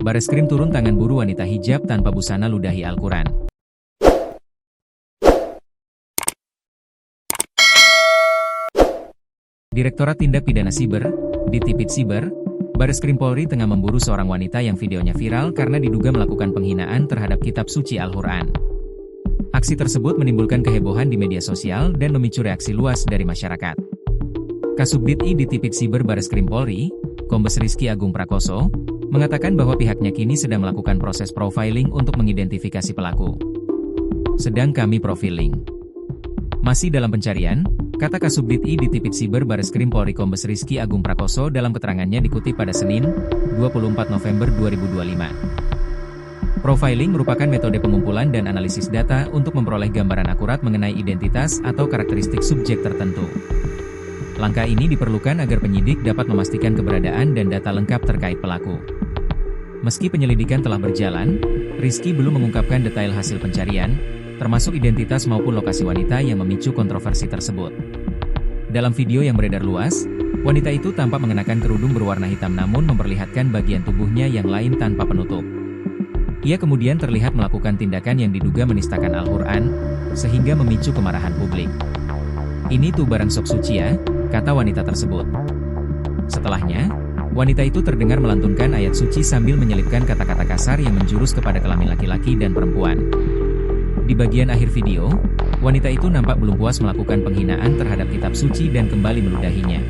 Bareskrim turun tangan buru wanita hijab tanpa busana ludahi Al-Quran. Direktorat Tindak Pidana Siber, Ditipid Siber, Bareskrim Polri tengah memburu seorang wanita yang videonya viral karena diduga melakukan penghinaan terhadap kitab suci Al-Quran. Aksi tersebut menimbulkan kehebohan di media sosial dan memicu reaksi luas dari masyarakat. Kasubdit I Ditipid Siber Bareskrim Polri, Kombes Rizky Agung Prakoso, mengatakan bahwa pihaknya kini sedang melakukan proses profiling untuk mengidentifikasi pelaku. Sedang kami profiling. Masih dalam pencarian, kata Kasubdit I Ditipid Siber Bareskrim Polri Kombes Rizky Agung Prakoso dalam keterangannya dikutip pada Senin, 24 November 2025. Profiling merupakan metode pengumpulan dan analisis data untuk memperoleh gambaran akurat mengenai identitas atau karakteristik subjek tertentu. Langkah ini diperlukan agar penyidik dapat memastikan keberadaan dan data lengkap terkait pelaku. Meski penyelidikan telah berjalan, Rizky belum mengungkapkan detail hasil pencarian, termasuk identitas maupun lokasi wanita yang memicu kontroversi tersebut. Dalam video yang beredar luas, wanita itu tampak mengenakan kerudung berwarna hitam namun memperlihatkan bagian tubuhnya yang lain tanpa penutup. Ia kemudian terlihat melakukan tindakan yang diduga menistakan Al-Quran, sehingga memicu kemarahan publik. "Ini tuh barang sok suci ya," kata wanita tersebut. Setelahnya, wanita itu terdengar melantunkan ayat suci sambil menyelipkan kata-kata kasar yang menjurus kepada kelamin laki-laki dan perempuan. Di bagian akhir video, wanita itu nampak belum puas melakukan penghinaan terhadap kitab suci dan kembali meludahinya.